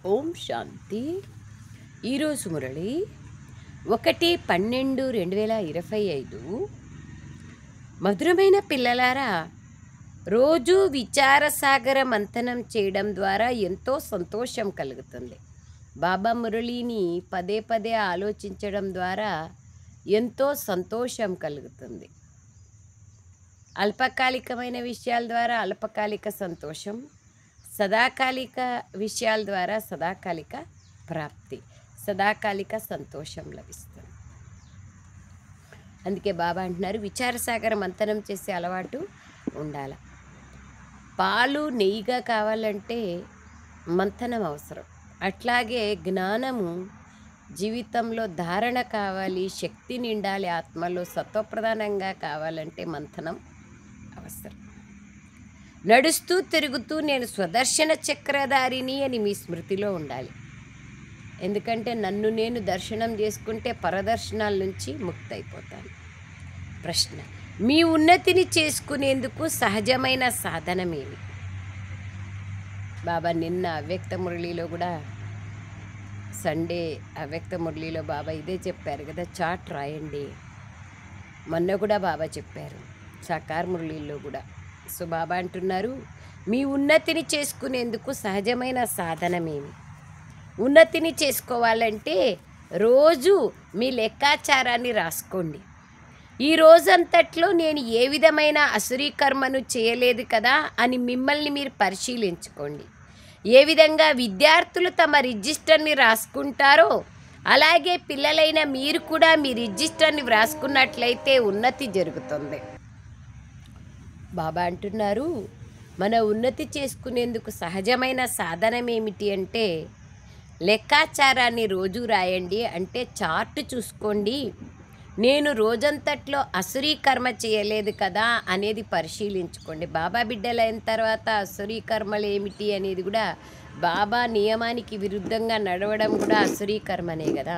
ఓం శాంతి. ఈరోజు మురళి 1/12/2025. మధురమైన పిల్లలారా, రోజు విచారసాగర మంథనం చేయడం ద్వారా ఎంతో సంతోషం కలుగుతుంది. బాబా మురళిని పదే పదే ఆలోచించడం ద్వారా ఎంతో సంతోషం కలుగుతుంది. అల్పకాలికమైన విషయాల ద్వారా అల్పకాలిక సంతోషం, సదాకాలిక విషయాల ద్వారా సదాకాలిక ప్రాప్తి, సదాకాలిక సంతోషం లభిస్తుంది. అందుకే బాబా అంటున్నారు, విచారసాగర మంథనం చేసే అలవాటు ఉండాలి. పాలు నెయ్యిగా కావాలంటే మంథనం అవసరం. అట్లాగే జ్ఞానము జీవితంలో ధారణ కావాలి, శక్తి నిండాలి, ఆత్మలో సత్వప్రధానంగా కావాలంటే మంథనం అవసరం. నడుస్తూ తిరుగుతూ నేను స్వదర్శన చక్రధారిని అని మీ స్మృతిలో ఉండాలి. ఎందుకంటే నన్ను నేను దర్శనం చేసుకుంటే పరదర్శనాల నుంచి ముక్తి అయిపోతాను. ప్రశ్న: మీ ఉన్నతిని చేసుకునేందుకు సహజమైన సాధనమేమి? బాబా నిన్న అవ్యక్త మురళిలో కూడా, సండే అవ్యక్త మురళిలో బాబా ఇదే చెప్పారు కదా, చాట్ రాయండి. మొన్న కూడా బాబా చెప్పారు సాకార్ మురళిలో కూడా. సో బాబా అంటున్నారు, మీ ఉన్నతిని చేసుకునేందుకు సహజమైన సాధనమేమి? ఉన్నతిని చేసుకోవాలంటే రోజు మీ లెక్కాచారాన్ని రాసుకోండి. ఈ రోజంతట్లో నేను ఏ విధమైన అసురీ కర్మను చేయలేదు కదా అని మిమ్మల్ని మీరు పరిశీలించుకోండి. ఏ విధంగా విద్యార్థులు తమ రిజిస్టర్ని రాసుకుంటారో అలాగే పిల్లలైన మీరు కూడా మీ రిజిస్టర్ని వ్రాసుకున్నట్లయితే ఉన్నతి జరుగుతుంది. బాబా అంటున్నారు, మన ఉన్నతి చేసుకునేందుకు సహజమైన సాధనం ఏమిటి అంటే లెక్కాచారాన్ని రోజు రాయండి. అంటే చార్ట్ చూసుకోండి. నేను రోజంతట్లో అసురీ కర్మ చేయలేదు కదా అనేది పరిశీలించుకోండి. బాబా బిడ్డలైన తర్వాత అసురీ కర్మలు ఏమిటి అనేది కూడా, బాబా నియమానికి విరుద్ధంగా నడవడం కూడా అసురీ కర్మనే కదా.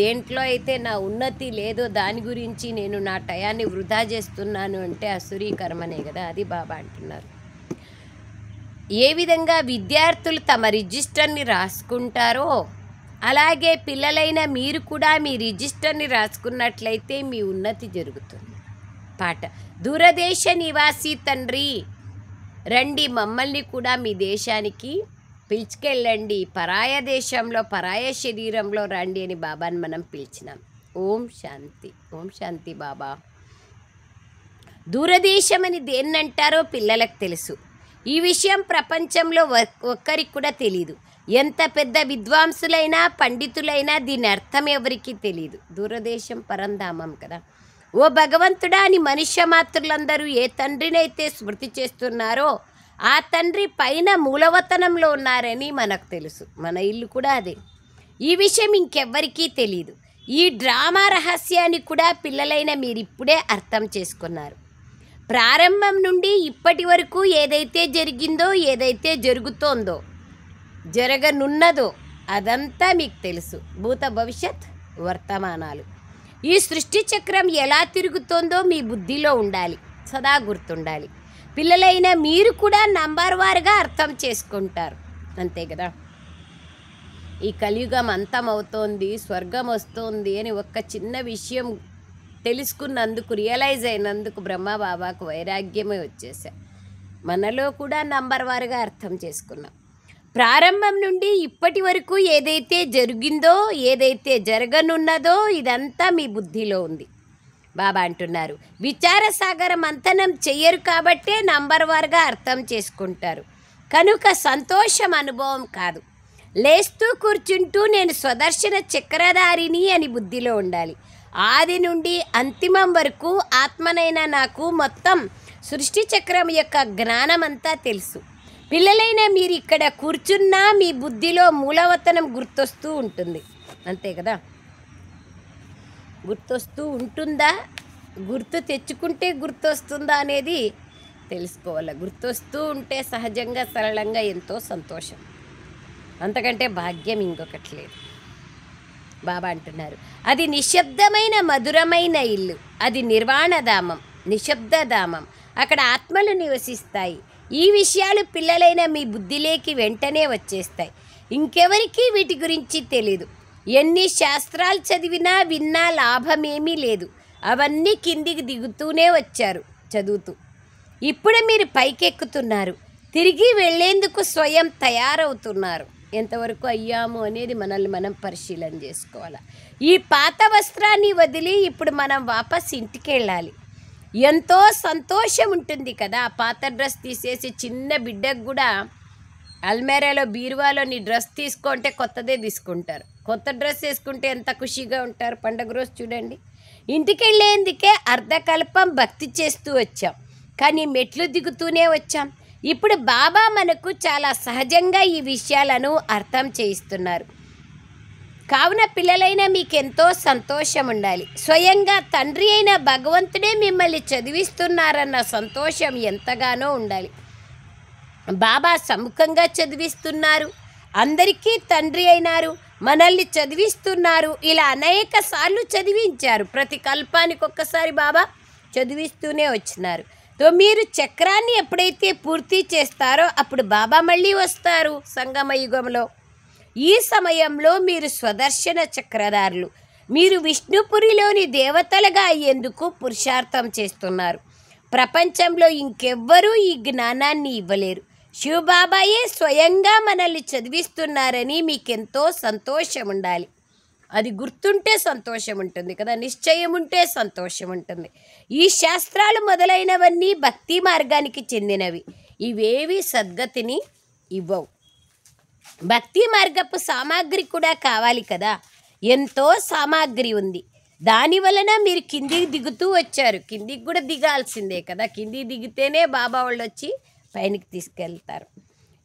దేంట్లో అయితే నా ఉన్నతి లేదో దాని గురించి నేను నా టయాన్ని వృధా చేస్తున్నాను అంటే అసురీ కర్మనే కదా. అది బాబా అంటున్నారు. ఏ విధంగా విద్యార్థులు తమ రిజిస్టర్ని రాసుకుంటారో అలాగే పిల్లలైన మీరు కూడా మీ రిజిస్టర్ని రాసుకున్నట్లయితే మీ ఉన్నతి జరుగుతుంది. పాట: దూరదేశ నివాసి తండ్రి రండి, మమ్మల్ని కూడా మీ దేశానికి పిలుచుకెళ్ళండి. పరాయ దేశంలో పరాయ శరీరంలో రండి అని బాబాని మనం పిలిచినాం. ఓం శాంతి. ఓం శాంతి. బాబా దూరదేశం అని దేన్నంటారో పిల్లలకు తెలుసు. ఈ విషయం ప్రపంచంలో ఒక్కరికి కూడా తెలీదు. ఎంత పెద్ద విద్వాంసులైనా పండితులైనా దీని అర్థం ఎవరికీ తెలియదు. దూరదేశం పరంధామం కదా. ఓ భగవంతుడా అని మనుష్య మాతృలందరూ ఏ తండ్రినైతే స్మృతి చేస్తున్నారో ఆ తండ్రి పైన మూలవతనంలో ఉన్నారని మనకు తెలుసు. మన ఇల్లు కూడా అదే. ఈ విషయం ఇంకెవ్వరికీ తెలియదు. ఈ డ్రామా రహస్యాన్ని కూడా పిల్లలైన మీరు ఇప్పుడే అర్థం చేసుకున్నారు. ప్రారంభం నుండి ఇప్పటి వరకు ఏదైతే జరిగిందో, ఏదైతే జరుగుతోందో, జరగనున్నదో అదంతా మీకు తెలుసు. భూత భవిష్యత్ వర్తమానాలు. ఈ సృష్టి చక్రం ఎలా తిరుగుతోందో మీ బుద్ధిలో ఉండాలి, సదా గుర్తుండాలి. పిల్లలైన మీరు కూడా నంబర్ వారుగా అర్థం చేసుకుంటారు. అంతే కదా. ఈ కలియుగం అంతం అవుతోంది, స్వర్గం వస్తోంది అని ఒక్క చిన్న విషయం తెలుసుకున్నందుకు, రియలైజ్ అయినందుకు బ్రహ్మబాబాకు వైరాగ్యమే వచ్చేసా. మనలో కూడా నంబర్ వారుగా అర్థం చేసుకున్నాం. ప్రారంభం నుండి ఇప్పటి వరకు ఏదైతే జరిగిందో, ఏదైతే జరగనున్నదో ఇదంతా మీ బుద్ధిలో ఉంది. బాబా అంటున్నారు, విచారసాగర మంథనం చెయ్యరు కాబట్టే నంబర్ వారుగా అర్థం చేసుకుంటారు. కనుక సంతోషం అనుభవం కాదు. లేస్తూ కూర్చుంటూ నేను స్వదర్శన చక్రధారిని అని బుద్ధిలో ఉండాలి. ఆది నుండి అంతిమం వరకు ఆత్మనైన నాకు మొత్తం సృష్టి చక్రం యొక్క జ్ఞానమంతా తెలుసు. పిల్లలైన మీరు ఇక్కడ కూర్చున్నా మీ బుద్ధిలో మూలవతనం గుర్తొస్తూ ఉంటుంది. అంతే కదా. గుర్తొస్తూ ఉంటుందా, గుర్తు తెచ్చుకుంటే గుర్తొస్తుందా అనేది తెలుసుకోవాలి. గుర్తొస్తూ ఉంటే సహజంగా సరళంగా ఎంతో సంతోషం. అంతకంటే భాగ్యం ఇంకొకటి లేదు. బాబా అంటున్నారు, అది నిశ్శబ్దమైన మధురమైన ఇల్లు, అది నిర్వాణధామం, నిశ్శబ్దధామం. అక్కడ ఆత్మలు నివసిస్తాయి. ఈ విషయాలు పిల్లలైన మీ బుద్ధిలోకి వెంటనే వచ్చేస్తాయి. ఇంకెవరికీ వీటి గురించి తెలీదు. ఎన్ని శాస్త్రాలు చదివినా విన్నా లాభమేమీ లేదు. అవన్నీ కిందికి దిగుతూనే వచ్చారు చదువుతూ. ఇప్పుడు మీరు పైకెక్కుతున్నారు, తిరిగి వెళ్ళేందుకు స్వయం తయారవుతున్నారు. ఎంతవరకు అయ్యాము అనేది మనల్ని మనం పరిశీలన చేసుకోవాలి. ఈ పాత వస్త్రాన్ని వదిలి ఇప్పుడు మనం వాపస్ ఇంటికి వెళ్ళాలి. ఎంతో సంతోషం ఉంటుంది కదా. పాత డ్రెస్ తీసేసి చిన్న బిడ్డకు కూడా అల్మేరాలో బీరువాలో నీ డ్రెస్ తీసుకుంటే కొత్తదే తీసుకుంటారు. కొత్త డ్రెస్ వేసుకుంటే ఎంత ఖుషిగా ఉంటారు. పండగ రోజు చూడండి. ఇంటికి వెళ్ళేందుకే అర్ధకల్పం భక్తి చేస్తూ వచ్చాం, కానీ మెట్లు దిగుతూనే వచ్చాం. ఇప్పుడు బాబా మనకు చాలా సహజంగా ఈ విషయాలను అర్థం చేయిస్తున్నారు. కావున పిల్లలైన మీకెంతో సంతోషం ఉండాలి. స్వయంగా తండ్రి అయిన భగవంతుడే మిమ్మల్ని చదివిస్తున్నారన్న సంతోషం ఎంతగానో ఉండాలి. బాబా సముఖంగా చదివిస్తున్నారు, అందరికీ తండ్రి అయినారు, మనల్ని చదివిస్తున్నారు. ఇలా అనేక సార్లు చదివించారు. ప్రతి కల్పానికి ఒక్కసారి బాబా చదివిస్తూనే వచ్చినారు. తో మీరు చక్రాన్ని ఎప్పుడైతే పూర్తి చేస్తారో అప్పుడు బాబా మళ్ళీ వస్తారు సంగమ యుగంలో. ఈ సమయంలో మీరు స్వదర్శన చక్రధారులు. మీరు విష్ణుపురిలోని దేవతలుగా అయ్యేందుకు పురుషార్థం చేస్తున్నారు. ప్రపంచంలో ఇంకెవ్వరూ ఈ జ్ఞానాన్ని ఇవ్వలేరు. శివబాబాయే స్వయంగా మనల్ని చదివిస్తున్నారని మీకెంతో సంతోషం ఉండాలి. అది గుర్తుంటే సంతోషం ఉంటుంది కదా, నిశ్చయం ఉంటే సంతోషం ఉంటుంది. ఈ శాస్త్రాలు మొదలైనవన్నీ భక్తి మార్గానికి చెందినవి. ఇవేవి సద్గతిని ఇవ్వవు. భక్తి మార్గపు సామాగ్రి కూడా కావాలి కదా. ఎంతో సామాగ్రి ఉంది. దాని వలన మీరు కిందికి దిగుతూ వచ్చారు. కిందికి కూడా దిగాల్సిందే కదా. కిందికి దిగితేనే బాబా వాళ్ళు వచ్చి పైనకి తీసుకెళ్తారు.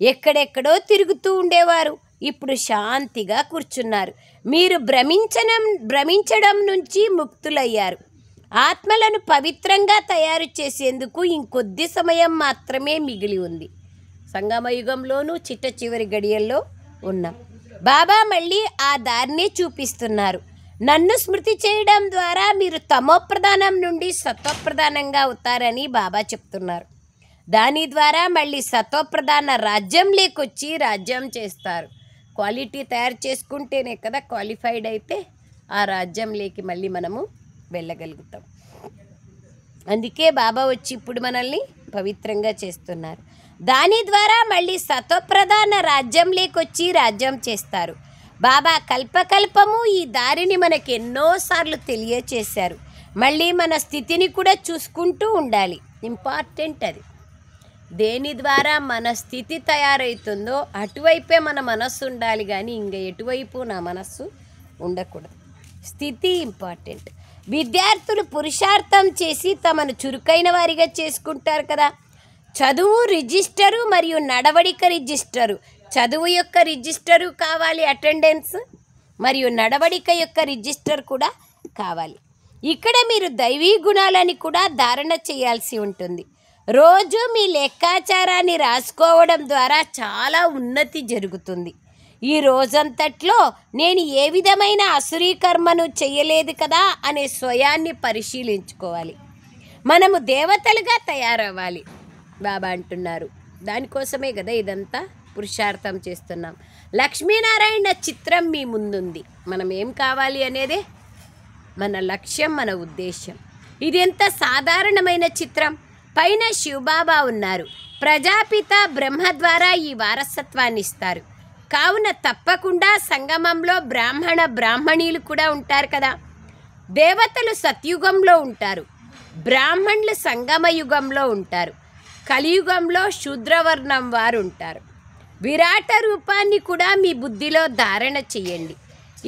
ఎక్కడెక్కడో తిరుగుతూ ఉండేవారు, ఇప్పుడు శాంతిగా కూర్చున్నారు. మీరు భ్రమించడం నుంచి ముక్తులయ్యారు. ఆత్మలను పవిత్రంగా తయారు చేసేందుకు ఇంకొద్ది సమయం మాత్రమే మిగిలి ఉంది. సంగమయుగంలోనూ చిట్ట చివరి గడియల్లో ఉన్నాం. బాబా మళ్ళీ ఆ దారిని చూపిస్తున్నారు. నన్ను స్మృతి చేయడం ద్వారా మీరు తమోప్రధానం నుండి సత్వప్రధానంగా అవుతారని బాబా చెప్తున్నారు. దాని ద్వారా మళ్ళీ సత్వప్రధాన రాజ్యం లేకొచ్చి రాజ్యం చేస్తారు. క్వాలిటీ తయారు చేసుకుంటేనే కదా క్వాలిఫైడ్ అయితే ఆ రాజ్యంలోకి మళ్ళీ మనము వెళ్ళగలుగుతాం. అందుకే బాబా వచ్చి ఇప్పుడు మనల్ని పవిత్రంగా చేస్తున్నారు. దాని ద్వారా మళ్ళీ సత్వప్రధాన రాజ్యంలోకి వచ్చి రాజ్యం చేస్తారు. బాబా కల్పకల్పము ఈ దారిని మనకు ఎన్నోసార్లు తెలియచేశారు. మళ్ళీ మన స్థితిని కూడా చూసుకుంటూ ఉండాలి. ఇంపార్టెంట్ అది. దేని ద్వారా మన స్థితి తయారవుతుందో అటువైపే మన మనస్సు ఉండాలి, కానీ ఇంక ఎటువైపు నా మనస్సు ఉండకూడదు. స్థితి ఇంపార్టెంట్. విద్యార్థులు పురుషార్థం చేసి తమను చురుకైన వారిగా చేసుకుంటారు కదా. చదువు రిజిస్టరు మరియు నడవడిక రిజిస్టరు. చదువు యొక్క రిజిస్టరు కావాలి, అటెండెన్స్, మరియు నడవడిక యొక్క రిజిస్టర్ కూడా కావాలి. ఇక్కడ మీరు దైవీ గుణాలని కూడా ధారణ చేయాల్సి ఉంటుంది. రోజు మీ లెక్కాచారాన్ని రాసుకోవడం ద్వారా చాలా ఉన్నతి జరుగుతుంది. ఈ రోజంతట్లో నేను ఏ విధమైన అసురీ కర్మను చేయలేదు కదా అనే స్వయాన్ని పరిశీలించుకోవాలి. మనము దేవతలుగా తయారవ్వాలి బాబా అంటున్నారు. దానికోసమే కదా ఇదంతా పురుషార్థం చేస్తున్నాం. లక్ష్మీనారాయణ చిత్రం మీ ముందుంది. మనం ఏం కావాలి అనేదే మన లక్ష్యం, మన ఉద్దేశం. ఇది ఎంత సాధారణమైన చిత్రం. పైన శివబాబా ఉన్నారు. ప్రజాపిత బ్రహ్మ ద్వారా ఈ వారసత్వాన్ని ఇస్తారు. కావున తప్పకుండా సంగమంలో బ్రాహ్మణీలు కూడా ఉంటారు కదా. దేవతలు సత్యుగంలో ఉంటారు, బ్రాహ్మణులు సంగమ యుగంలో ఉంటారు, కలియుగంలో శూద్రవర్ణం వారు ఉంటారు. విరాట రూపాన్ని కూడా మీ బుద్ధిలో ధారణ చేయండి.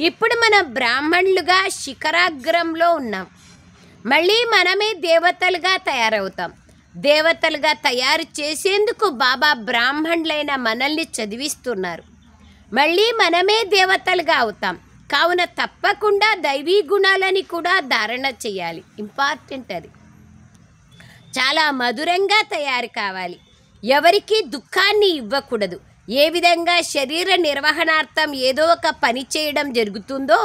ఇప్పుడు మనం బ్రాహ్మణులుగా శిఖరాగ్రంలో ఉన్నాం. మళ్ళీ మనమే దేవతలుగా తయారవుతాం. దేవతలుగా తయారు చేసేందుకు బాబా బ్రాహ్మణులైన మనల్ని చదివిస్తున్నారు. మళ్ళీ మనమే దేవతలుగా అవుతాం. కావున తప్పకుండా దైవీ గుణాలని కూడా ధారణ చేయాలి. ఇంపార్టెంట్ అది. చాలా మధురంగా తయారు కావాలి. ఎవరికీ దుఃఖాన్ని ఇవ్వకూడదు. ఏ విధంగా శరీర నిర్వహణార్థం ఏదో ఒక పని చేయడం జరుగుతుందో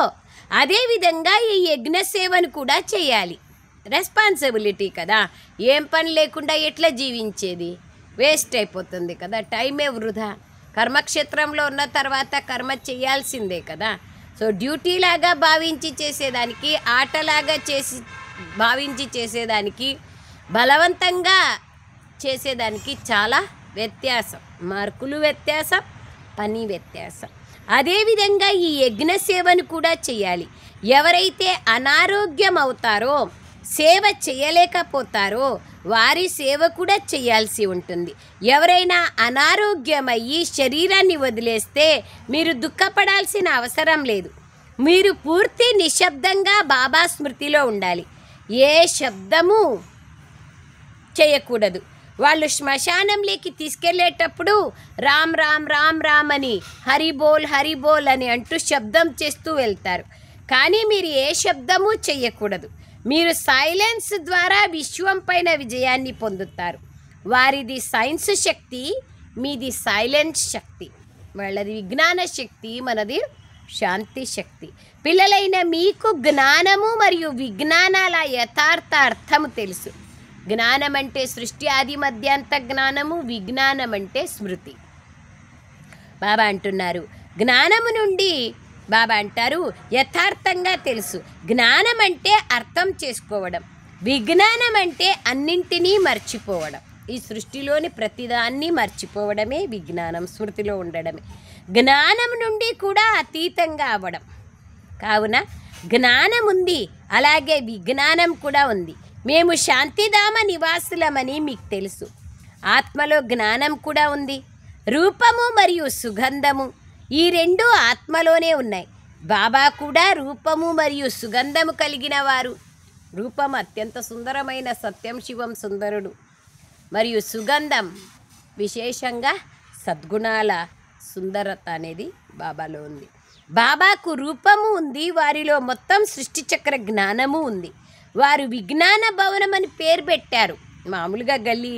అదేవిధంగా ఈ యజ్ఞ సేవను కూడా చేయాలి. రెస్పాన్సిబిలిటీ కదా. ఏం పని లేకుండా ఎట్లా జీవించేది? వేస్ట్ అయిపోతుంది కదా, టైమే వృధా. కర్మక్షేత్రంలో ఉన్న తర్వాత కర్మ చేయాల్సిందే కదా. సో డ్యూటీలాగా భావించి చేసేదానికి, ఆటలాగా భావించి చేసేదానికి, బలవంతంగా చేసేదానికి చాలా వ్యత్యాసం. మార్కులు వ్యత్యాసం, పని వ్యత్యాసం. అదేవిధంగా ఈ యజ్ఞ సేవను కూడా చేయాలి. ఎవరైతే అనారోగ్యం అవుతారో, సేవ చేయలేకపోతారో వారి సేవ కూడా చేయాల్సి ఉంటుంది. ఎవరైనా అనారోగ్యమయ్యి శరీరాన్ని వదిలేస్తే మీరు దుఃఖపడాల్సిన అవసరం లేదు. మీరు పూర్తి నిశ్శబ్దంగా బాబా స్మృతిలో ఉండాలి. ఏ శబ్దము చేయకూడదు. వాళ్ళు శ్మశానంలోకి తీసుకెళ్ళేటప్పుడు రామ్ రామ్ రామ్ రామ్ అని, హరిబోల్ హరిబోల్ అని అంటూ శబ్దం చేస్తూ వెళ్తారు. కానీ మీరు ఏ శబ్దము చేయకూడదు. మీరు సైలెన్స్ ద్వారా విశ్వం పైన విజయాన్ని పొందుతారు. వారిది సైన్స్ శక్తి, మీది సైలెన్స్ శక్తి. వాళ్ళది విజ్ఞాన శక్తి, మనది శాంతి శక్తి. పిల్లలైన మీకు జ్ఞానము మరియు విజ్ఞానాల యథార్థ అర్థము తెలుసు. జ్ఞానం అంటే సృష్టి ఆది మధ్యాంత జ్ఞానము, విజ్ఞానం అంటే స్మృతి. బాబా అంటున్నారు, జ్ఞానము నుండి బాబా అంటారు యథార్థంగా తెలుసు. జ్ఞానం అంటే అర్థం చేసుకోవడం, విజ్ఞానం అంటే అన్నింటినీ మర్చిపోవడం. ఈ సృష్టిలోని ప్రతిదాన్ని మర్చిపోవడమే విజ్ఞానం, స్మృతిలో ఉండడమే. జ్ఞానం నుండి కూడా అతీతంగా అవ్వడం. కావున జ్ఞానం ఉంది, అలాగే విజ్ఞానం కూడా ఉంది. మేము శాంతిధామ నివాసులమని మీకు తెలుసు. ఆత్మలో జ్ఞానం కూడా ఉంది. రూపము మరియు సుగంధము ఈ రెండు ఆత్మలోనే ఉన్నాయి. బాబా కూడా రూపము మరియు సుగంధము కలిగిన వారు. రూపం అత్యంత సుందరమైన సత్యం శివం సుందరుడు, మరియు సుగంధం విశేషంగా సద్గుణాల సుందరత అనేది బాబాలో ఉంది. బాబాకు రూపము ఉంది, వారిలో మొత్తం సృష్టి చక్ర జ్ఞానము ఉంది. వారు విజ్ఞాన భవనం అని పేరు పెట్టారు. మామూలుగా గల్లీ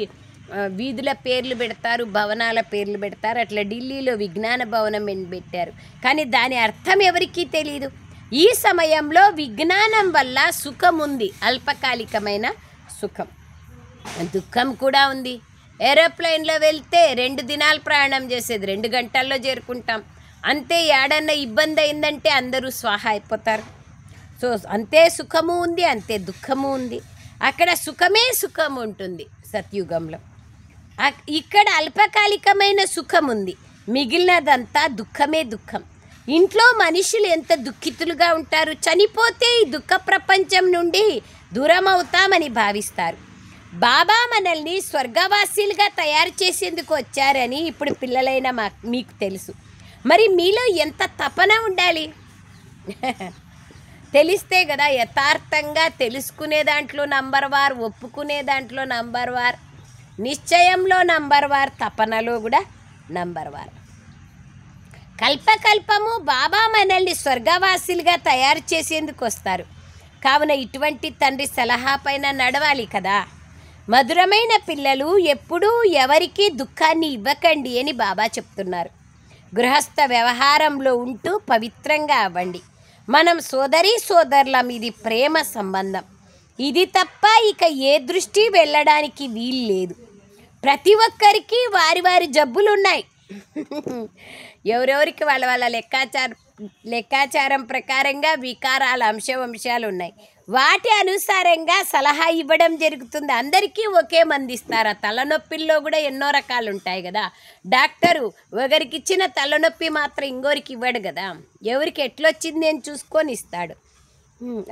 వీధుల పేర్లు పెడతారు, భవనాల పేర్లు పెడతారు. అట్లా ఢిల్లీలో విజ్ఞాన భవనం అని పెట్టారు. కానీ దాని అర్థం ఎవరికీ తెలియదు. ఈ సమయంలో విజ్ఞానం వల్ల సుఖం ఉంది, అల్పకాలికమైన సుఖం. దుఃఖం కూడా ఉంది. ఏరోప్లేన్లో వెళ్తే 2 దినాలు ప్రయాణం చేసేది 2 గంటల్లో చేరుకుంటాం. అంతే, ఏడన్నా ఇబ్బంది అయిందంటే అందరూ స్వాహ అయిపోతారు. సో అంతే సుఖము ఉంది, అంతే దుఃఖము ఉంది. అక్కడ సుఖమే సుఖం ఉంటుంది సత్యుగంలో. ఇక్కడ అల్పకాలికమైన సుఖం ఉంది, మిగిలినదంతా దుఃఖమే దుఃఖం. ఇంట్లో మనుషులు ఎంత దుఃఖితులుగా ఉంటారు. చనిపోతే ఈ దుఃఖ ప్రపంచం నుండి దూరం అవుతామని భావిస్తారు. బాబా మనల్ని స్వర్గవాసీలుగా తయారు చేసేందుకు వచ్చారని ఇప్పుడు పిల్లలైన మీకు తెలుసు. మరి మీలో ఎంత తపన ఉండాలి. తెలిస్తే కదా యథార్థంగా తెలుసుకునే దాంట్లో నంబర్ వార్, ఒప్పుకునే దాంట్లో నంబర్ వార్, నిశ్చయంలో నంబర్ వార్, తపనలో కూడా నంబర్ వార్. కల్పకల్పము బాబా మనల్ని స్వర్గవాసులుగా తయారు చేసేందుకు వస్తారు. కావున ఇటువంటి తండ్రి సలహా పైన నడవాలి కదా. మధురమైన పిల్లలు, ఎప్పుడూ ఎవరికీ దుఃఖాన్ని ఇవ్వకండి అని బాబా చెప్తున్నారు. గృహస్థ వ్యవహారంలో ఉంటూ పవిత్రంగా అవ్వండి. మనం సోదరీ సోదరులం, ఇది ప్రేమ సంబంధం. ఇది తప్ప ఇక ఏ దృష్టి వెళ్ళడానికి వీలు లేదు. ప్రతి ఒక్కరికి వారి వారి జబ్బులు ఉన్నాయి. ఎవరెవరికి వాళ్ళ వాళ్ళ లెక్కాచారం ప్రకారంగా వికారాల అంశాలు ఉన్నాయి. వాటి అనుసారంగా సలహా ఇవ్వడం జరుగుతుంది. అందరికీ ఒకే మంది ఇస్తారా? తలనొప్పిల్లో కూడా ఎన్నో రకాలు ఉంటాయి కదా. డాక్టరు ఒకరికి ఇచ్చిన తలనొప్పి మాత్రం ఇంకోరికి ఇవ్వడు కదా. ఎవరికి ఎట్లొచ్చింది అని చూసుకొని ఇస్తాడు.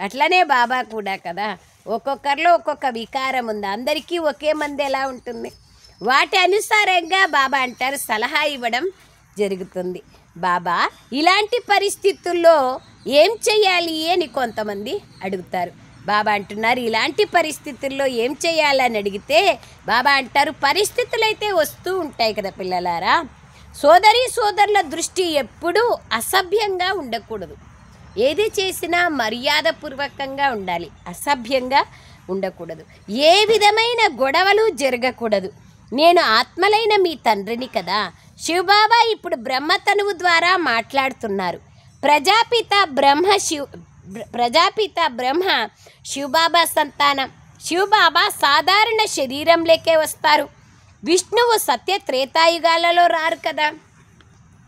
అట్లనే బాబా కూడా కదా, ఒక్కొక్కరిలో ఒక్కొక్క వికారం ఉంది. అందరికీ ఒకే మంది ఎలా ఉంటుంది? వాటి అనుసారంగా బాబా అంటారు సలహా ఇవ్వడం జరుగుతుంది. బాబా ఇలాంటి పరిస్థితుల్లో ఏం చేయాలి అని కొంతమంది అడుగుతారు. బాబా అంటున్నారు ఇలాంటి పరిస్థితుల్లో ఏం చేయాలని అడిగితే బాబా అంటారు పరిస్థితులైతే వస్తూ ఉంటాయి కదా పిల్లలారా. సోదరీ సోదరుల దృష్టి ఎప్పుడూ అసభ్యంగా ఉండకూడదు. ఏది చేసినా మర్యాదపూర్వకంగా ఉండాలి, అసభ్యంగా ఉండకూడదు. ఏ విధమైన గొడవలు జరగకూడదు. నేను ఆత్మలైన మీ తండ్రిని కదా. శివబాబా ఇప్పుడు బ్రహ్మతనువు ద్వారా మాట్లాడుతున్నారు. ప్రజాపిత బ్రహ్మ శివబాబా సంతానం. శివబాబా సాధారణ శరీరంలోకే వస్తారు. విష్ణువు సత్య త్రేతాయుగాలలో రారు కదా.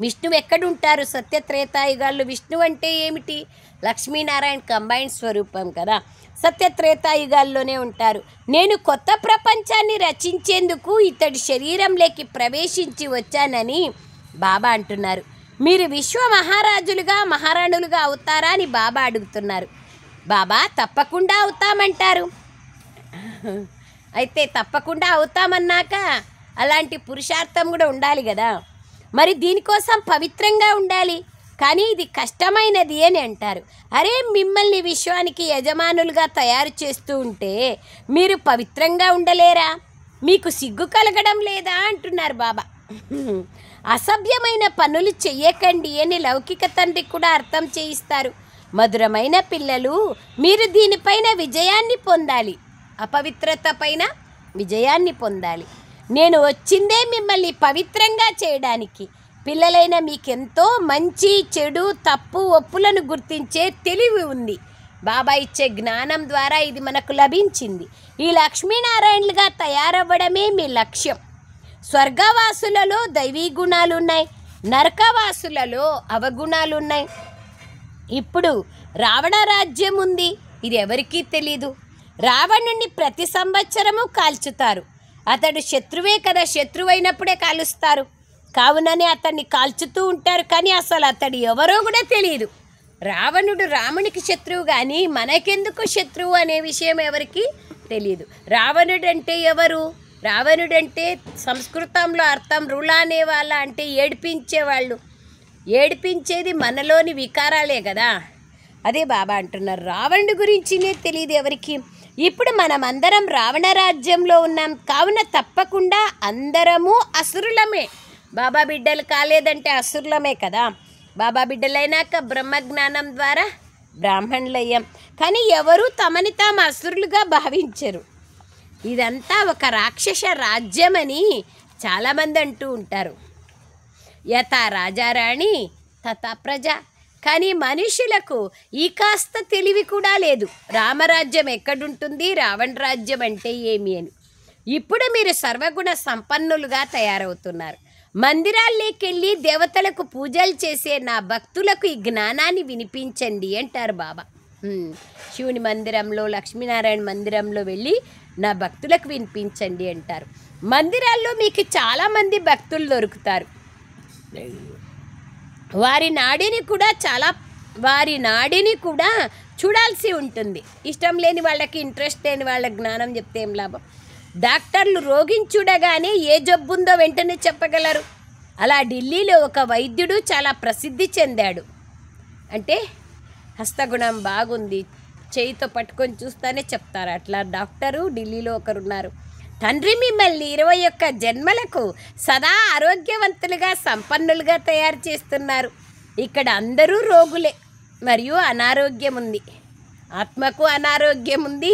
విష్ణువు ఎక్కడుంటారు? సత్యత్రేతాయుగాల్లో విష్ణువు అంటే ఏమిటి? లక్ష్మీనారాయణ కంబైన్ స్వరూపం కదా. సత్యత్రేతాయుగాల్లోనే ఉంటారు. నేను కొత్త ప్రపంచాన్ని రచించేందుకు ఇతడి శరీరంలోకి ప్రవేశించి వచ్చానని బాబా అంటున్నారు. మీరు విశ్వ మహారాజులుగా మహారాణులుగా అవుతారా అని బాబా అడుగుతున్నారు. బాబా తప్పకుండా అవుతామంటారు. అయితే తప్పకుండా అవుతామన్నాక అలాంటి పురుషార్థం కూడా ఉండాలి కదా. మరి దీనికోసం పవిత్రంగా ఉండాలి, కానీ ఇది కష్టమైనది అని అంటారు. అరే, మిమ్మల్ని విశ్వానికి యజమానులుగా తయారు చేస్తూ ఉంటే మీరు పవిత్రంగా ఉండలేరా? మీకు సిగ్గు కలగడం లేదా అంటున్నారు బాబా. అసభ్యమైన పనులు చెయ్యకండి అని లౌకిక తండ్రి కూడా అర్థం చేయిస్తారు. మధురమైన పిల్లలు, మీరు దీనిపైన విజయాన్ని పొందాలి, అపవిత్రత పైన విజయాన్ని పొందాలి. నేను వచ్చిందే మిమ్మల్ని పవిత్రంగా చేయడానికి. పిల్లలైన మీకెంతో మంచి చెడు తప్పు ఒప్పులను గుర్తించే తెలివి ఉంది. బాబా ఇచ్చే జ్ఞానం ద్వారా ఇది మనకు లభించింది. ఈ లక్ష్మీనారాయణలుగా తయారవ్వడమే మీ లక్ష్యం. స్వర్గవాసులలో దైవీ గుణాలున్నాయి, నరకవాసులలో అవగుణాలున్నాయి. ఇప్పుడు రావణ రాజ్యం ఉంది, ఇది ఎవరికీ తెలీదు. రావణుణ్ణి ప్రతి సంవత్సరము కాల్చుతారు. అతడు శత్రువే కదా, శత్రువైనప్పుడే కాలుస్తారు. కావుననే అతన్ని కాల్చుతూ ఉంటారు, కానీ అసలు అతడు ఎవరో కూడా తెలియదు. రావణుడు రామునికి శత్రువు, కానీ మనకెందుకు శత్రువు అనే విషయం ఎవరికి తెలియదు. రావణుడు అంటే ఎవరు? రావణుడంటే సంస్కృతంలో అర్థం రుళ అనేవాళ్ళ, అంటే ఏడిపించేవాళ్ళు. ఏడిపించేది మనలోని వికారాలే కదా. అదే బాబా అంటున్నారు, రావణుడి గురించినే తెలియదు ఎవరికి. ఇప్పుడు మనం అందరం రావణ రాజ్యంలో ఉన్నాం, కావున తప్పకుండా అందరము అసురులమే. బాబా బిడ్డలు కాలేదంటే అసురులమే కదా. బాబా బిడ్డలైనాక బ్రహ్మజ్ఞానం ద్వారా బ్రాహ్మణులయ్యాం, కానీ ఎవరూ తమని తాము అసురులుగా భావించరు. ఇదంతా ఒక రాక్షస రాజ్యమని చాలామంది అంటూ ఉంటారు. యథా రాజారాణి తథా ప్రజ. కానీ మనుషులకు ఈ కాస్త తెలివి కూడా లేదు. రామరాజ్యం ఎక్కడుంటుంది, రావణ రాజ్యం అంటే ఏమి అని. ఇప్పుడు మీరు సర్వగుణ సంపన్నులుగా తయారవుతున్నారు. మందిరాల్లోకి వెళ్ళి దేవతలకు పూజలు చేసే నా భక్తులకు ఈ జ్ఞానాన్ని వినిపించండి అంటారు బాబా. శివుని మందిరంలో, లక్ష్మీనారాయణ మందిరంలో వెళ్ళి నా భక్తులకు వినిపించండి అంటారు. మందిరాల్లో మీకు చాలామంది భక్తులు దొరుకుతారు. వారి నాడిని కూడా చూడాల్సి ఉంటుంది. ఇష్టం లేని వాళ్ళకి, ఇంట్రెస్ట్ లేని వాళ్ళ జ్ఞానం చెప్తే ఏం లాభం? డాక్టర్లు రోగిని చూడగానే ఏ జబ్బు ఉందో వెంటనే చెప్పగలరు. అలా ఢిల్లీలో ఒక వైద్యుడు చాలా ప్రసిద్ధి చెందాడు. అంటే హస్తగుణం బాగుంది, చేయితో పట్టుకొని చూస్తానే చెప్తారు. అట్లా డాక్టరు ఢిల్లీలో ఒకరున్నారు. తండ్రి మిమ్మల్ని 21 జన్మలకు సదా ఆరోగ్యవంతులుగా సంపన్నులుగా తయారు చేస్తున్నారు. ఇక్కడ అందరూ రోగులే మరియు అనారోగ్యం ఉంది. ఆత్మకు అనారోగ్యం ఉంది,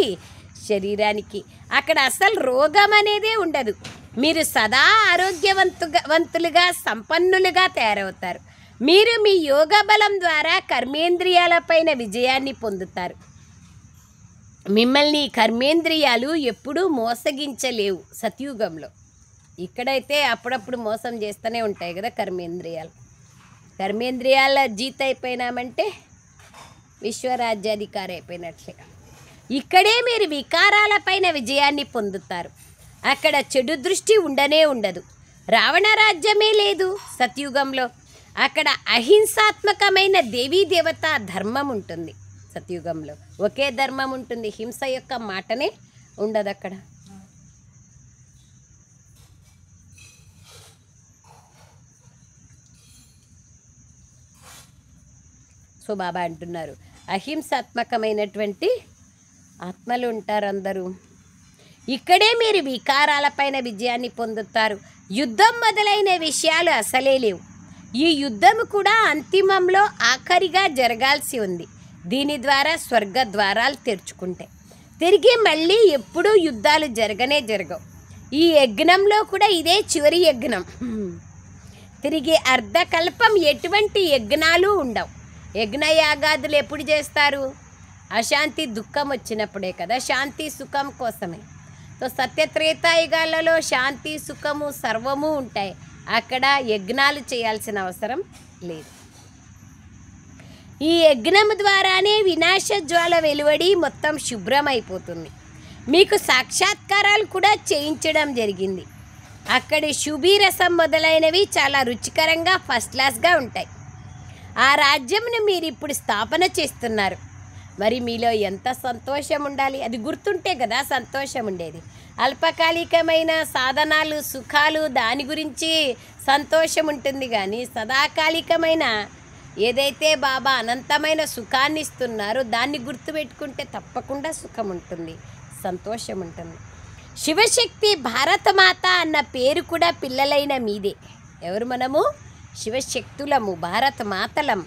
శరీరానికి. అక్కడ అసలు రోగం అనేదే ఉండదు. మీరు సదా ఆరోగ్యవంతులుగా సంపన్నులుగా తయారవుతారు. మీరు మీ యోగ బలం ద్వారా కర్మేంద్రియాలపైన విజయాన్ని పొందుతారు. మిమ్మల్ని కర్మేంద్రియాలు ఎప్పుడూ మోసగించలేవు సత్యుగంలో. ఇక్కడైతే అప్పుడప్పుడు మోసం చేస్తూనే ఉంటాయి కదా కర్మేంద్రియాలు. కర్మేంద్రియాల జీత అయిపోయినామంటే విశ్వరాజ్యాధికారి అయిపోయినట్లే. ఇక్కడే మీరు వికారాలపైన విజయాన్ని పొందుతారు. అక్కడ చెడు దృష్టి ఉండనే ఉండదు. రావణ రాజ్యమే లేదు సత్యుగంలో. అక్కడ అహింసాత్మకమైన దేవీ దేవత ధర్మం ఉంటుంది. సత్యుగంలో ఒకే ధర్మం ఉంటుంది, హింస యొక్క మాటనే ఉండదు అక్కడ. సో బాబా అంటున్నారు, అహింసాత్మకమైనటువంటి ఆత్మలు ఉంటారు అందరూ. ఇక్కడే మీరు వికారాలపైన విజయాన్ని పొందుతారు. యుద్ధం మొదలైన విషయాలు అసలే లేవు. ఈ యుద్ధం కూడా అంతిమంలో ఆఖరిగా జరగాల్సి ఉంది. దీని ద్వారా స్వర్గ ద్వారాలు తెరుచుకుంటాయి. తిరిగి మళ్ళీ ఎప్పుడూ యుద్ధాలు జరగవు. ఈ యజ్ఞంలో కూడా ఇదే చివరి యజ్ఞం. తిరిగి అర్ధకల్పం ఎటువంటి యజ్ఞాలు ఉండవు. యజ్ఞయాగాదులు ఎప్పుడు చేస్తారు? అశాంతి దుఃఖం వచ్చినప్పుడే కదా, శాంతి సుఖం కోసమే. సో సత్యత్రేతాయుగాలలో శాంతి సుఖము సర్వము ఉంటాయి. అక్కడ యజ్ఞాలు చేయాల్సిన అవసరం లేదు. ఈ యజ్ఞం ద్వారానే వినాశ జ్వాల వెలువడి మొత్తం శుభ్రమైపోతుంది. మీకు సాక్షాత్కారాలు కూడా చేయించడం జరిగింది. అక్కడి శుభీరసం మొదలైనవి చాలా రుచికరంగా ఫస్ట్ క్లాస్గా ఉంటాయి. ఆ రాజ్యంను మీరు ఇప్పుడు స్థాపన చేస్తున్నారు. మరి మీలో ఎంత సంతోషం ఉండాలి. అది గుర్తుంటే కదా సంతోషం ఉండేది. అల్పకాలికమైన సాధనాలు సుఖాలు దాని గురించి సంతోషం ఉంటుంది, కానీ సదాకాలికమైన ఏదైతే బాబా అనంతమైన సుఖాన్ని ఇస్తున్నారో దాన్ని గుర్తుపెట్టుకుంటే తప్పకుండా సుఖం ఉంటుంది, సంతోషం ఉంటుంది. శివశక్తి భారతమాత అన్న పేరు కూడా పిల్లలైన మీదే. ఎవరు మనము? శివశక్తులము, భారతమాతలం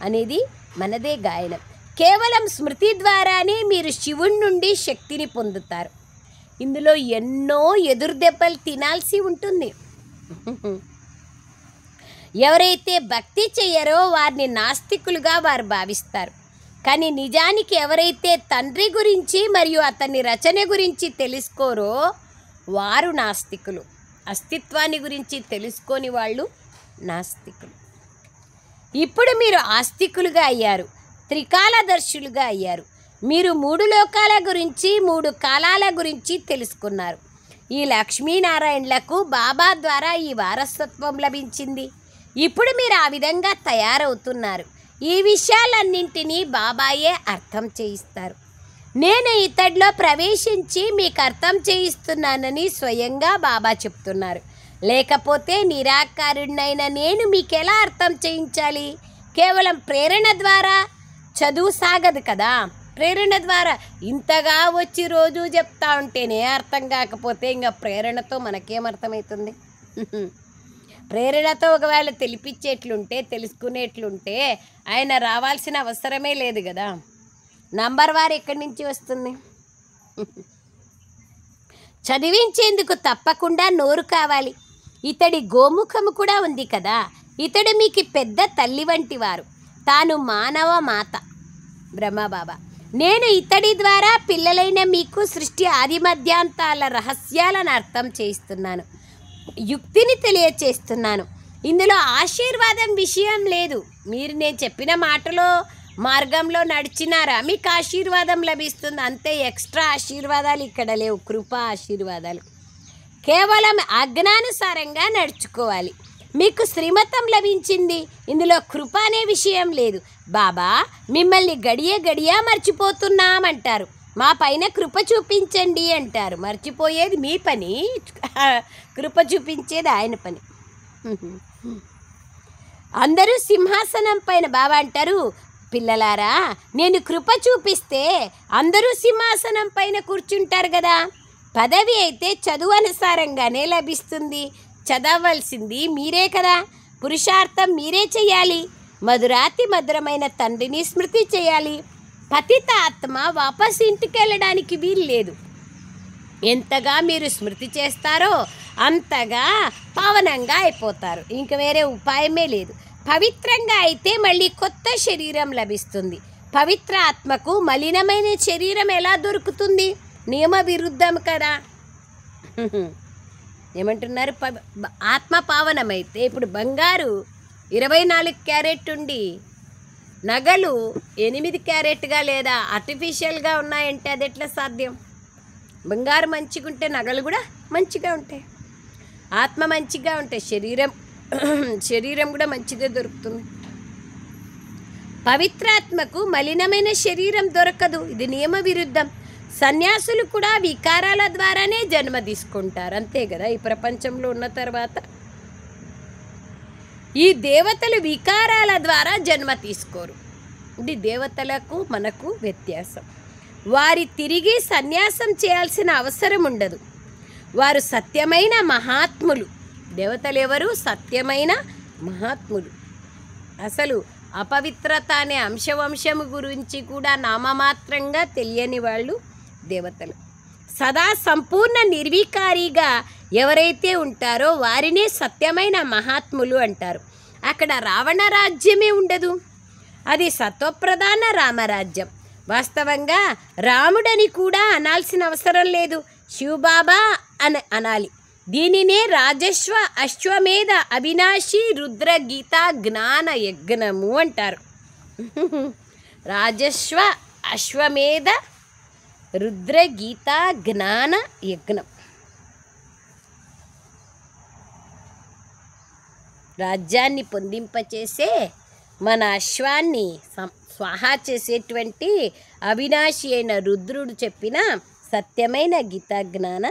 అనేది మనదే గాయనం. కేవలం స్మృతి ద్వారానే మీరు శివుడి నుండి శక్తిని పొందుతారు. ఇందులో ఎన్నో ఎదురుదెబ్బలు తినాల్సి ఉంటుంది. ఎవరైతే భక్తి చెయ్యరో వారిని నాస్తికులుగా వారు భావిస్తారు. కానీ నిజానికి ఎవరైతే తండ్రి గురించి మరియు అతని రచన గురించి తెలుసుకోరో వారు నాస్తికులు. అస్తిత్వాన్ని గురించి తెలుసుకోని వాళ్ళు నాస్తికులు. ఇప్పుడు మీరు ఆస్తికులుగా అయ్యారు, త్రికాలదర్శులుగా అయ్యారు. మీరు 3 లోకాల గురించి 3 కాలాల గురించి తెలుసుకున్నారు. ఈ లక్ష్మీనారాయణలకు బాబా ద్వారా ఈ వారసత్వం లభించింది. ఇప్పుడు మీరు ఆ విధంగా తయారవుతున్నారు. ఈ విషయాలన్నింటినీ బాబాయే అర్థం చేయిస్తారు. నేను ఇతడిలో ప్రవేశించి మీకు అర్థం చేయిస్తున్నానని స్వయంగా బాబా చెప్తున్నారు. లేకపోతే నిరాకారుడినైన నేను మీకు ఎలా అర్థం చేయించాలి? కేవలం ప్రేరణ ద్వారా చదువు సాగదు కదా. ప్రేరణ ద్వారా ఇంతగా వచ్చి రోజు చెప్తా ఉంటేనే అర్థం కాకపోతే ఇంకా ప్రేరణతో మనకేమర్థమవుతుంది? ప్రేరణతో ఒకవేళ తెలిపించేట్లుంటే తెలుసుకునేట్లుంటే ఆయన రావాల్సిన అవసరమే లేదు కదా. నంబర్ వారు ఎక్కడి నుంచి వస్తుంది? చదివించేందుకు తప్పకుండా నోరు కావాలి. ఇతడి గోముఖము కూడా ఉంది కదా. ఇతడు మీకు పెద్ద తల్లి వంటి వారు. తాను మానవ మాత బ్రహ్మబాబా. నేను ఇతడి ద్వారా పిల్లలైన మీకు సృష్టి ఆది మధ్యాంతాల రహస్యాలను అర్థం చేయిస్తున్నాను, యుక్తిని తెలియచేస్తున్నాను. ఇందులో ఆశీర్వాదం విషయం లేదు. మీరు నేను చెప్పిన మాటలో మార్గంలో నడిచినారా మీకు ఆశీర్వాదం లభిస్తుంది అంతే. ఎక్స్ట్రా ఆశీర్వాదాలు ఇక్కడ లేవు, కృపా ఆశీర్వాదాలు. కేవలం ఆజ్ఞానుసారంగా నడుచుకోవాలి. మీకు శ్రీమతం లభించింది. ఇందులో కృప అనే విషయం లేదు. బాబా మిమ్మల్ని గడియ మర్చిపోతున్నామంటారు. మా పైన కృప చూపించండి అంటారు. మర్చిపోయేది మీ పని, కృప చూపించేది ఆయన పని. అందరూ సింహాసనం పైన బాబా అంటారు, పిల్లలారా నేను కృప చూపిస్తే అందరూ సింహాసనం పైన కూర్చుంటారు కదా. పదవి అయితే చదువు అనుసారంగానే లభిస్తుంది. చదవలసింది మీరే కదా. పురుషార్థం మీరే చేయాలి. మధురాతి మధురమైన తండ్రిని స్మృతి చేయాలి. పతిత ఆత్మ వాపస్ ఇంటికి వెళ్ళడానికి వీలు లేదు. ఎంతగా మీరు స్మృతి చేస్తారో అంతగా పావనంగా అయిపోతారు. ఇంక వేరే ఉపాయమే లేదు. పవిత్రంగా అయితే మళ్ళీ కొత్త శరీరం లభిస్తుంది. పవిత్ర ఆత్మకు మలినమైన శరీరం ఎలా దొరుకుతుంది? నియమ విరుద్ధం కదా. ఏమంటున్నారు? ఆత్మ పావనమైతే ఇప్పుడు బంగారు 24 క్యారెట్ ఉండి నగలు 8 క్యారెట్గా లేదా ఆర్టిఫిషియల్గా ఉన్నాయంటే అది ఎట్లా సాధ్యం? బంగారు మంచిగా ఉంటే నగలు కూడా మంచిగా ఉంటాయి. ఆత్మ మంచిగా ఉంటే శరీరం కూడా మంచిగా దొరుకుతుంది. పవిత్రాత్మకు మలినమైన శరీరం దొరకదు. ఇది నియమ విరుద్ధం. సన్యాసులు కూడా వికారాల ద్వారానే జన్మ తీసుకుంటారు, అంతే కదా. ఈ ప్రపంచంలో ఉన్న తర్వాత ఈ దేవతలు వికారాల ద్వారా జన్మ తీసుకోరు. ఇది దేవతలకు మనకు వ్యత్యాసం. వారి తిరిగి సన్యాసం చేయాల్సిన అవసరం ఉండదు. వారు సత్యమైన మహాత్ములు. దేవతలు ఎవరు? సత్యమైన మహాత్ములు. అసలు అపవిత్రత అనే అంశవంశము గురించి కూడా నామమాత్రంగా తెలియని వాళ్ళు దేవతలు. సదా సంపూర్ణ నిర్వికారిగా ఎవరైతే ఉంటారో వారినే సత్యమైన మహాత్ములు అంటారు. అక్కడ రావణ రాజ్యమే ఉండదు. అది సత్వప్రధాన రామరాజ్యం. వాస్తవంగా రాముడని కూడా అనాల్సిన అవసరం లేదు, శివబాబా అని అనాలి. దీనినే రాజశ్వ అశ్వమేధ అవినాశి రుద్ర గీత జ్ఞాన యజ్ఞము అంటారు. రాజశ్వ అశ్వమేధ రుద్ర గీత జ్ఞాన యజ్ఞం. రాజ్యాన్ని పొందింపచేసే మన అశ్వాన్ని స్వాహా చేసేటువంటి అవినాశి అయిన రుద్రుడు చెప్పిన సత్యమైన గీతా జ్ఞాన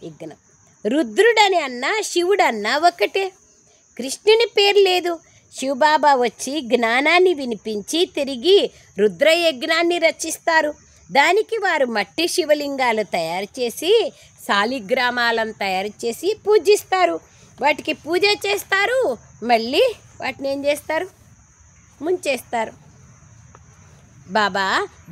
యజ్ఞం. రుద్రుడని అన్నా శివుడన్నా ఒకటే, కృష్ణుని పేరు లేదు. శివబాబా వచ్చి జ్ఞానాన్ని వినిపించి తిరిగి రుద్రయజ్ఞాన్ని రచిస్తారు. దానికి వారు మట్టి శివలింగాలు తయారు చేసి శాలిగ్రామాలను తయారు చేసి పూజిస్తారు. వాటికి పూజ చేస్తారు, మళ్ళీ వాటిని ఏం చేస్తారు? ముంచేస్తారు. బాబా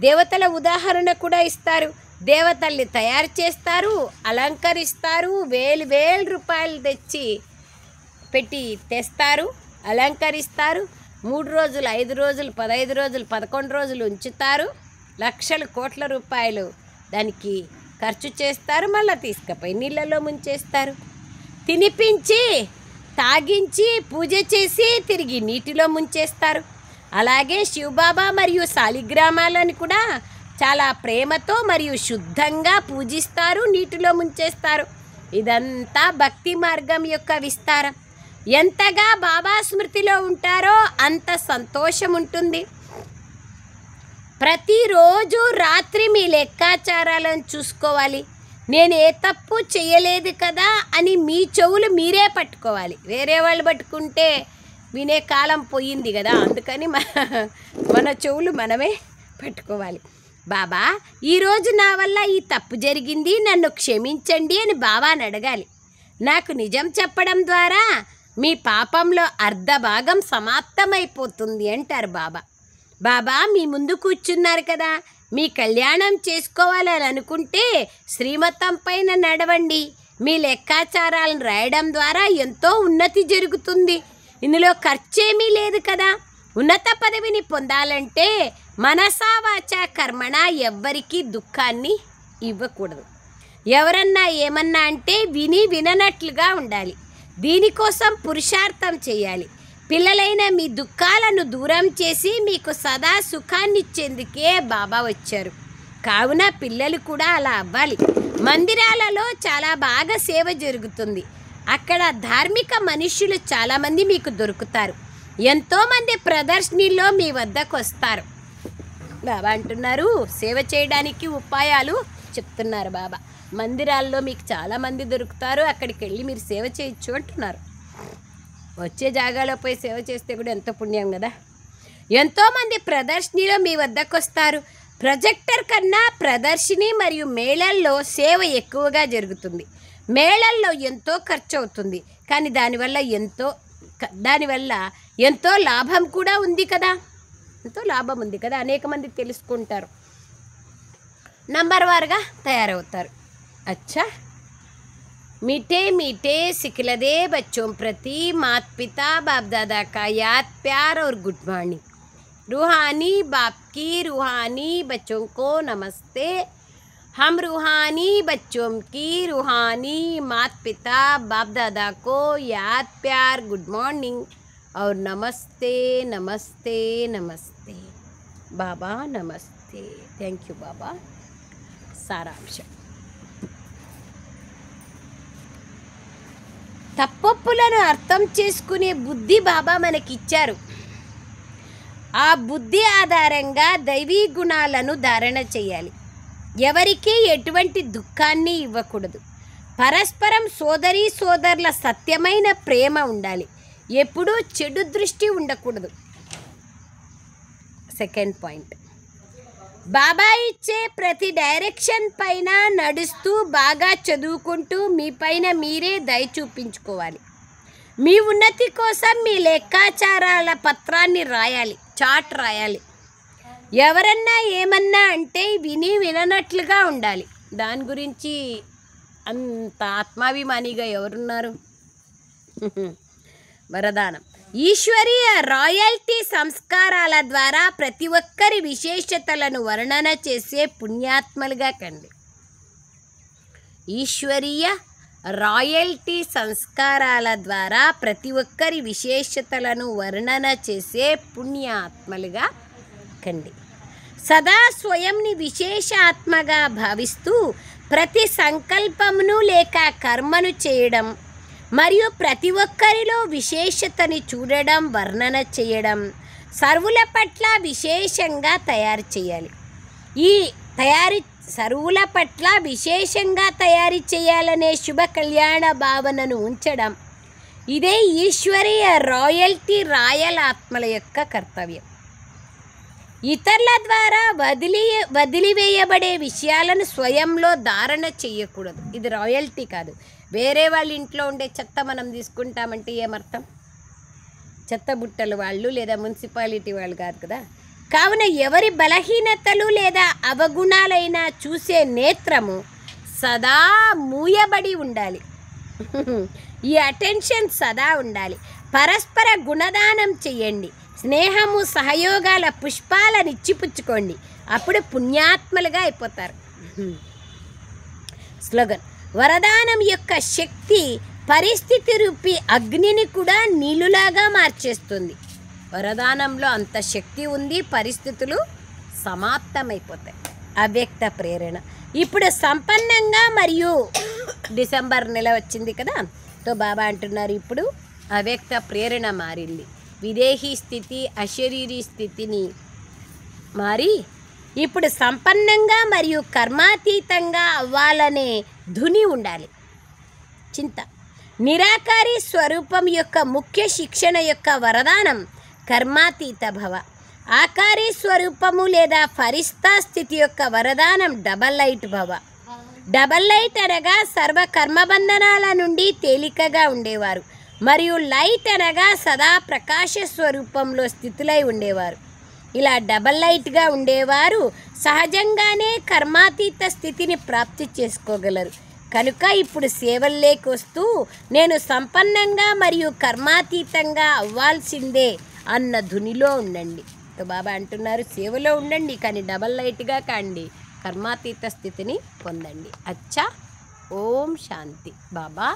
దేవతల ఉదాహరణ కూడా ఇస్తారు. దేవతల్ని తయారు చేస్తారు, అలంకరిస్తారు, వేలు రూపాయలు పెట్టి తెస్తారు, అలంకరిస్తారు. 3 రోజులు, 5 రోజులు, 15 రోజులు, 11 రోజులు ఉంచుతారు. లక్షల కోట్ల రూపాయలు దానికి ఖర్చు చేస్తారు. మళ్ళీ తీసుకుపోయి నీళ్ళలో ముంచేస్తారు. తినిపించి తాగించి పూజ చేసి తిరిగి నీటిలో ముంచేస్తారు. అలాగే శివబాబా మరియు శాలిగ్రామాలను కూడా చాలా ప్రేమతో మరియు శుద్ధంగా పూజిస్తారు, నీటిలో ముంచేస్తారు. ఇదంతా భక్తి మార్గం యొక్క విస్తారం. ఎంతగా బాబా స్మృతిలో ఉంటారో అంత సంతోషం ఉంటుంది. ప్రతిరోజు రాత్రి మీ లెక్కాచారాలను చూసుకోవాలి. నేను ఏ తప్పు చేయలేదు కదా అని మీ చెవులు మీరే పట్టుకోవాలి. వేరే వాళ్ళు పట్టుకుంటే వినే కాలం పోయింది కదా, అందుకని మన చెవులు మనమే పట్టుకోవాలి. బాబా, ఈరోజు నా వల్ల ఈ తప్పు జరిగింది, నన్ను క్షమించండి అని బాబాని అడగాలి. నాకు నిజం చెప్పడం ద్వారా మీ పాపంలో అర్ధభాగం సమాప్తమైపోతుంది అంటారు బాబా. బాబా మీ ముందు కూర్చున్నారు కదా, మీ కళ్యాణం చేసుకోవాలని అనుకుంటే శ్రీమతం పైన నడవండి. మీ లెక్కాచారాలను రాయడం ద్వారా ఎంతో ఉన్నతి జరుగుతుంది. ఇందులో ఖర్చేమీ లేదు కదా. ఉన్నత పదవిని పొందాలంటే మనసా వాచా కర్మణ ఎవ్వరికీ దుఃఖాన్ని ఇవ్వకూడదు. ఎవరన్నా ఏమన్నా అంటే విననట్లుగా ఉండాలి. దీనికోసం పురుషార్థం చేయాలి. పిల్లలైన మీ దుఃఖాలను దూరం చేసి మీకు సదా సుఖాన్నిచ్చేందుకే బాబా వచ్చారు. కావున పిల్లలు కూడా అలా అవ్వాలి. మందిరాలలో చాలా బాగా సేవ జరుగుతుంది. అక్కడ ధార్మిక మనుష్యులు చాలామంది మీకు దొరుకుతారు. ఎంతోమంది ప్రదర్శనలో మీ వద్దకు వస్తారు. బాబా అంటున్నారు, సేవ చేయడానికి ఉపాయాలు చెప్తున్నారు బాబా. మందిరాల్లో మీకు చాలామంది దొరుకుతారు, అక్కడికి వెళ్ళి మీరు సేవ చేయొచ్చు అంటున్నారు. వచ్చే జాగాలో పోయి సేవ చేస్తే కూడా ఎంతో పుణ్యం కదా. ఎంతోమంది ప్రదర్శనలో మీ వద్దకు వస్తారు. ప్రొజెక్టర్ కన్నా ప్రదర్శిని మరియు మేళల్లో సేవ ఎక్కువగా జరుగుతుంది. మేళల్లో ఎంతో ఖర్చు అవుతుంది, కానీ దానివల్ల ఎంతో లాభం కూడా ఉంది కదా. ఎంతో లాభం ఉంది కదా, అనేక మంది తెలుసుకుంటారు, నంబర్ వారుగా తయారవుతారు. अच्छा, मीठे मीठे सिखलदे बच्चों प्रति माता पिता बाप दादा का याद प्यार और गुड मॉर्निंग. रूहानी बाप की रूहानी बच्चों को नमस्ते. हम रूहानी बच्चों की रूहानी माता पिता बाप दादा को याद प्यार गुड मॉर्निंग और नमस्ते नमस्ते नमस्ते. बाबा नमस्ते. थैंक यू बाबा. सारांश, తప్పొప్పులను అర్థం చేసుకునే బుద్ధి బాబా మనకిచ్చారు. ఆ బుద్ధి ఆధారంగా దైవీ గుణాలను ధారణ చేయాలి. ఎవరికీ ఎటువంటి దుఃఖాన్ని ఇవ్వకూడదు. పరస్పరం సోదరీ సోదరుల సత్యమైన ప్రేమ ఉండాలి. ఎప్పుడూ చెడు దృష్టి ఉండకూడదు. సెకండ్ పాయింట్, బాబా ఇచ్చే ప్రతి డైరెక్షన్ పైన నడుస్తూ బాగా చదువుకుంటూ మీ పైన మీరే దయ చూపించుకోవాలి. మీ ఉన్నతి కోసం మీ లెక్కాచారాల పత్రాన్ని రాయాలి, చార్ట్ రాయాలి. ఎవరన్నా ఏమన్నా అంటే విననట్లుగా ఉండాలి. దాని గురించి అంత ఆత్మాభిమానిగా ఎవరున్నారు? వరదానం, ఈశ్వరీయ రాయల్టీ సంస్కారాల ద్వారా ప్రతి ఒక్కరి విశేషతలను వర్ణన చేసే పుణ్యాత్మలుగా కండి. ఈశ్వరీయ రాయల్టీ సంస్కారాల ద్వారా ప్రతి ఒక్కరి విశేషతలను వర్ణన చేసే పుణ్యాత్మలుగా కండి. సదా స్వయంని విశేష ఆత్మగా భావిస్తూ ప్రతి సంకల్పమును లేక కర్మను చేయడం మరియు ప్రతి ఒక్కరిలో విశేషతని చూడడం, వర్ణన చేయడం, సర్వుల పట్ల విశేషంగా తయారు చేయాలి. సర్వుల పట్ల విశేషంగా తయారు చేయాలనే శుభ కళ్యాణ భావనను ఉంచడం, ఇదే ఈశ్వరీయ రాయల్ ఆత్మల యొక్క కర్తవ్యం. ఇతరుల ద్వారా వదిలివేయబడే విషయాలను స్వయంలో ధారణ చేయకూడదు. ఇది రాయల్టీ కాదు. వేరే వాళ్ళ ఇంట్లో ఉండే చెత్త మనం తీసుకుంటామంటే ఏమర్థం? చెత్త బుట్టలు వాళ్ళు లేదా మున్సిపాలిటీ వాళ్ళు కాదు కదా. కావున ఎవరి బలహీనతలు లేదా అవగుణాలైనా చూసే నేత్రము సదా మూయబడి ఉండాలి. ఈ అటెన్షన్ సదా ఉండాలి. పరస్పర గుణదానం చెయ్యండి. స్నేహము సహయోగాల పుష్పాలను ఇచ్చిపుచ్చుకోండి. అప్పుడు పుణ్యాత్మలుగా అయిపోతారు. స్లోగన్: వరదానం యొక్క శక్తి పరిస్థితి రూపి అగ్నిని కూడా నీళ్ళులాగా మార్చేస్తుంది. వరదానంలో అంత శక్తి ఉంది. పరిస్థితులు సమాప్తమైపోతాయి. అవ్యక్త ప్రేరణ. ఇప్పుడు సంపన్నంగా మరియు డిసెంబర్ నెల వచ్చింది కదా, తో బాబా అంటున్నారు ఇప్పుడు అవ్యక్త ప్రేరణ మారింది. విదేహీ స్థితి, అశరీరీ స్థితిని మారి ఇప్పుడు సంపన్నంగా మరియు కర్మాతీతంగా అవ్వాలనే ధుని ఉండాలి. చింత. నిరాకారి స్వరూపం యొక్క ముఖ్య శిక్షణ యొక్క వరదానం కర్మాతీత భవ. ఆకారి స్వరూపము లేదా ఫరిస్తా స్థితి యొక్క వరదానం డబల్ లైట్ భవ. డబల్ లైట్ అనగా సర్వ కర్మబంధనాల నుండి తేలికగా ఉండేవారు, మరియు లైట్ అనగా సదా ప్రకాశ స్వరూపంలో స్థితులై ఉండేవారు. ఇలా డబల్ లైట్గా ఉండేవారు సహజంగానే కర్మాతీత స్థితిని ప్రాప్తి చేసుకోగలరు. కనుక ఇప్పుడు సేవల్లోకి వస్తూ నేను సంపన్నంగా మరియు కర్మాతీతంగా అవ్వాల్సిందే అన్న ధునిలో ఉండండి. బాబా అంటున్నారు సేవలో ఉండండి, కానీ డబల్ లైట్గా కాండి, కర్మాతీత స్థితిని పొందండి. అచ్చా. ఓం శాంతి బాబా.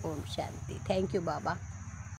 ఓం శాంతి. Thank you Baba.